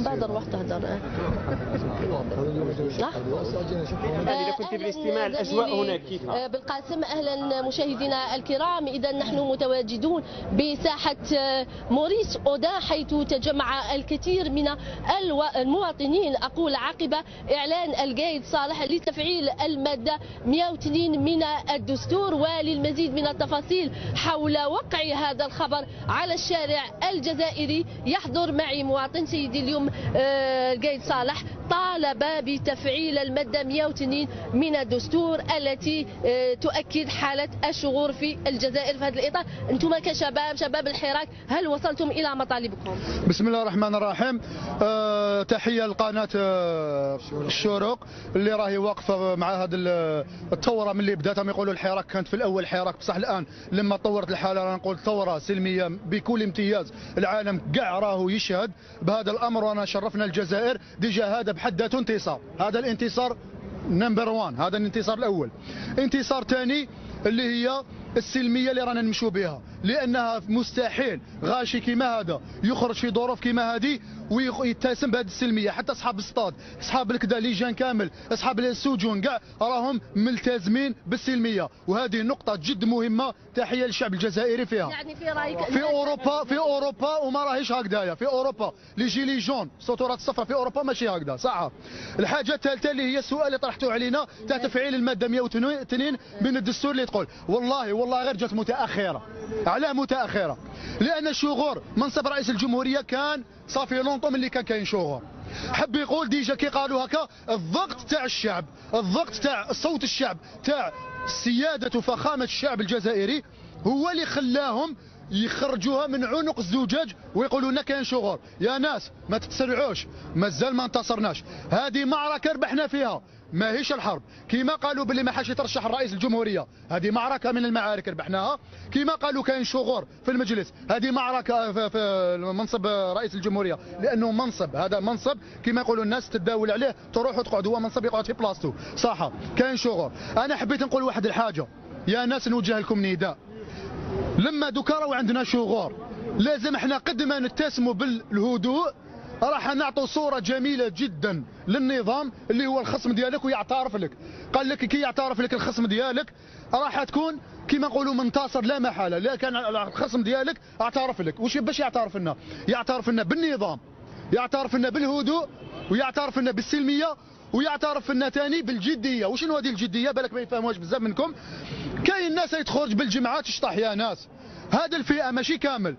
بعد روح تهدر. صح؟ إذا كنت بالاستماع الأجواء هناك كيف؟ بالقاسم، أهلا مشاهدينا الكرام. إذا نحن متواجدون بساحة موريس أودا، حيث تجمع الكثير من المواطنين، أقول عقب إعلان القايد صالح لتفعيل المادة 102 من الدستور. وللمزيد من التفاصيل حول وقع هذا الخبر على الشارع الجزائري يحضر معي مواطن. سيدي، اليوم القايد صالح طالب بتفعيل المادة 102 من الدستور التي تؤكد حالة الشغور في الجزائر. في هذا الإطار أنتم شباب الحراك، هل وصلتم إلى مطالبكم؟ بسم الله الرحمن الرحيم. تحية لقناة الشروق اللي راهي واقفة مع هذه الثورة من اللي بداتها. يقولوا الحراك كانت في الأول حراك، بصح الآن لما طورت الحالة رانا نقول ثورة سلمية بكل امتياز. العالم كاع راهو يشهد بهذا الأمر، وأنا شرفنا الجزائر. ديجا هذا بحد ذاته انتصار، هذا الانتصار نمبر 1، هذا الانتصار الأول. انتصار ثاني اللي هي السلميه اللي رانا نمشوا بها، لانها مستحيل غاشي كيما هذا يخرج في ظروف كيما هذه ويتسم بهذه السلميه. حتى اصحاب الصطاد، اصحاب الكدا، ليجان كامل، اصحاب السجون كاع راهم ملتزمين بالسلميه، وهذه نقطه جد مهمه. تحيه للشعب الجزائري فيها. يعني في رايك في اوروبا وما راهيش هكذايا. في اوروبا لي جيلي جون، السطورات الصفراء في اوروبا ماشي هكذا، صح. الحاجه الثالثه اللي هي السؤال اللي طرحته علينا تاع تفعيل الماده 102 من الدستور، اللي تقول والله غير جات متاخره. علاه متاخره؟ لان الشغور منصب رئيس الجمهوريه كان صافي لونطو اللي كان كاين شغور. حب يقول ديجا كي قالوا هكا، الضغط تاع الشعب، الضغط تاع صوت الشعب، تاع سياده وفخامه الشعب الجزائري هو اللي خلاهم يخرجوها من عنق الزجاج ويقولوا لنا كاين شغور. يا ناس ما تتسرعوش، مازال ما انتصرناش. هذه معركه ربحنا فيها، ماهيش الحرب. كيما قالوا باللي ما حاش يترشح الرئيس الجمهوريه، هذه معركه من المعارك ربحناها. كيما قالوا كاين شغور في المجلس، هذه معركه في منصب رئيس الجمهوريه، لانه منصب، هذا منصب كيما يقولوا الناس تداول عليه تروح وتقعد، هو منصب يقعد في بلاصتو، صح. كاين شغور. انا حبيت نقول واحد الحاجه، يا ناس نوجه لكم نداء. لما دوكا راهو عندنا شغور، لازم احنا قد ما نتسموا بالهدوء راح نعطوا صوره جميله جدا للنظام اللي هو الخصم ديالك ويعترف لك. قال لك كي يعترف لك الخصم ديالك راح تكون كيما نقولوا منتصر لا محاله. لا كان الخصم ديالك اعترف لك، واش باش يعترف لنا؟ يعترف لنا بالنظام، يعترف لنا بالهدوء، ويعترف لنا بالسلميه، ويعترف لنا ثاني بالجديه. وشنو هذه الجديه؟ بالك ما يفهموهاش بزاف منكم. كاين ناس يتخرج بالجمعات تشطح يا ناس، هذه الفئه ماشي كامل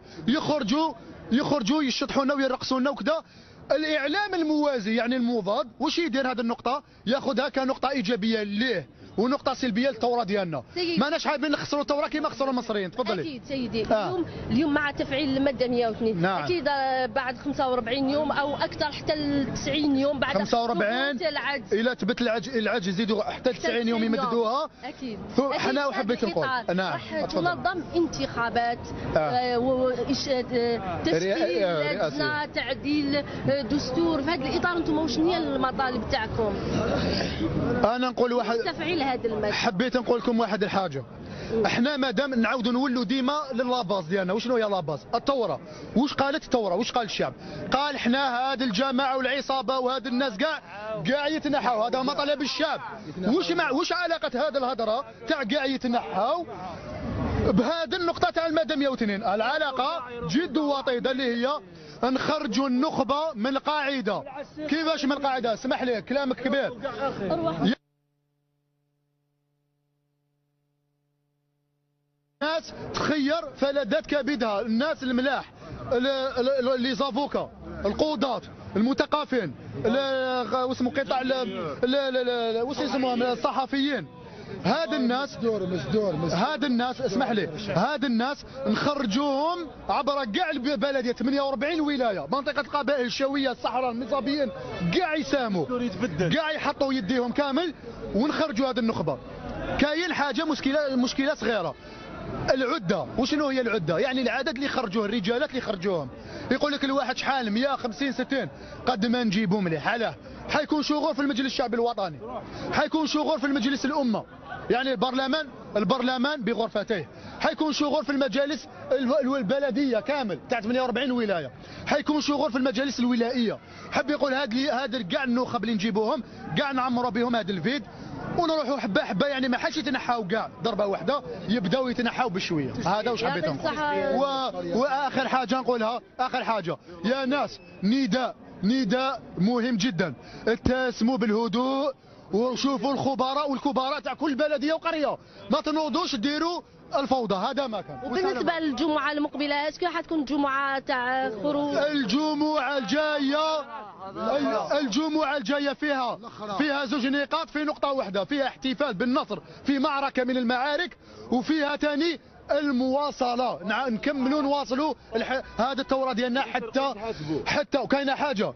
يخرجوا يشطحونا ويرقصونا وكذا. الاعلام الموازي يعني المضاد واش يدير؟ هذه النقطه ياخذها كنقطه ايجابيه ليه ونقطه سلبيه للثوره ديالنا. ماناش حابين نخسروا الثوره كما خسروا المصريين. تفضلي. اكيد سيدي. اليوم مع تفعيل الماده 102. نعم. اكيد بعد 45 يوم او اكثر حتى ل 90 يوم بعد 45 الى ثبت العجز يزيدوا حتى 90 يوم يمددوها. اكيد. احنا وحبيت نقول نعم راح تنظم انتخابات تشكيل لجنه تعديل دستور. في هذا الاطار انتم واش هي المطالب تاعكم؟ انا نقول واحد تفعيل هذا الماده. حبيت نقول لكم واحد الحاجه، احنا مادام نعاودوا نولوا ديما للاباز ديالنا. وشنو هي لاباز؟ الثوره. واش قالت الثوره؟ واش قال الشعب؟ قال احنا هذه الجماعه والعصابه وهذه الناس كاع يتنحوا. هذا مطلب الشعب. واش علاقه هذه الهضره تاع كاع يتنحوا بهذه النقطه تاع الماده 102؟ العلاقه جد وطيده اللي هي نخرجوا النخبه من القاعده. كيفاش من القاعده؟ اسمح لي كلامك كبير. الناس تخير فلذات كبدها، الناس الملاح، لي زافوكا، القضاة، المثقفين، واسمو قطاع واش يسموهم الصحفيين. هاد الناس اسمح لي، هاد الناس نخرجوهم عبر كاع البلديه 48 ولايه، منطقه القبائل الشاويه، الصحراء، المصابيين كاع يساهموا، كاع يحطوا يديهم كامل ونخرجوا هذه النخبه. كاين حاجه مشكله صغيره، العده. وشنو هي العده؟ يعني العدد اللي خرجوه، الرجالات اللي خرجوهم. يقول لك الواحد شحال 150 60 قد ما نجيبوا مليح. علاه؟ حيكون شغور في المجلس الشعبي الوطني، حيكون شغور في المجلس الامه، يعني البرلمان البرلمان بغرفتيه، حيكون شغل في المجالس البلديه كامل تاع 48 ولايه، حيكون شغل في المجالس الولائيه. حب يقول هاد كاع النخب اللي نجيبوهم كاع نعمروا بهم هذا الفيد ونروحوا حبه حبه، يعني ما حاش يتنحاو كاع ضربه واحده، يبداو يتنحاو بشويه. هذا واش حبيت نقول. واخر حاجه نقولها، اخر حاجه يا ناس، نداء مهم جدا، اتسموا بالهدوء وشوفوا الخبراء والكبراء تاع كل بلديه وقريه، ما تنوضوش ديروا الفوضى. هذا ما كان. وبالنسبه للجمعه المقبله، اسكو حتكون جمعه تاع خروج؟ الجمعه الجايه فيها زوج نقاط، في نقطه واحده، فيها احتفال بالنصر في معركه من المعارك، وفيها ثاني المواصله، نكملوا نواصلوا هذا الثوره ديالنا حتى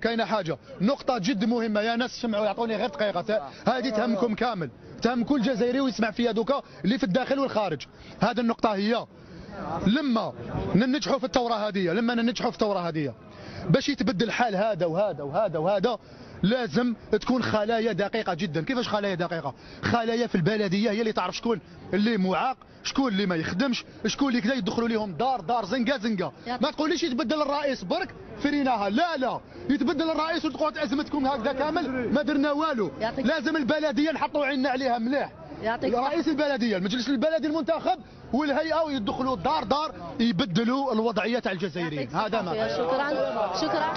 كاينه حاجه نقطه جد مهمه يا ناس، سمعوا يعطوني غير دقيقه، هذه تهمكم كامل، تهم كل جزائري ويسمع فيها دوكا اللي في الداخل والخارج. هذه النقطه هي لما ننجحوا في الثوره هذه، باش يتبدل الحال هذا وهذا وهذا وهذا، لازم تكون خلايا دقيقه جدا. كيفاش خلايا دقيقه؟ خلايا في البلديه هي اللي تعرف شكون اللي معاق، شكون اللي ما يخدمش، شكون اللي كذا، يدخلوا لهم دار زنقه. ما تقوليش يتبدل الرئيس برك فريناها، لا يتبدل الرئيس وتقعد ازمتكم هكذا كامل ما درنا والو. لازم البلديه نحطوا عيننا عليها مليح، رئيس البلديه، المجلس البلدي المنتخب والهيئه، ويدخلوا دار يبدلوا الوضعيه تاع الجزائريين. هذا ما. شكرا.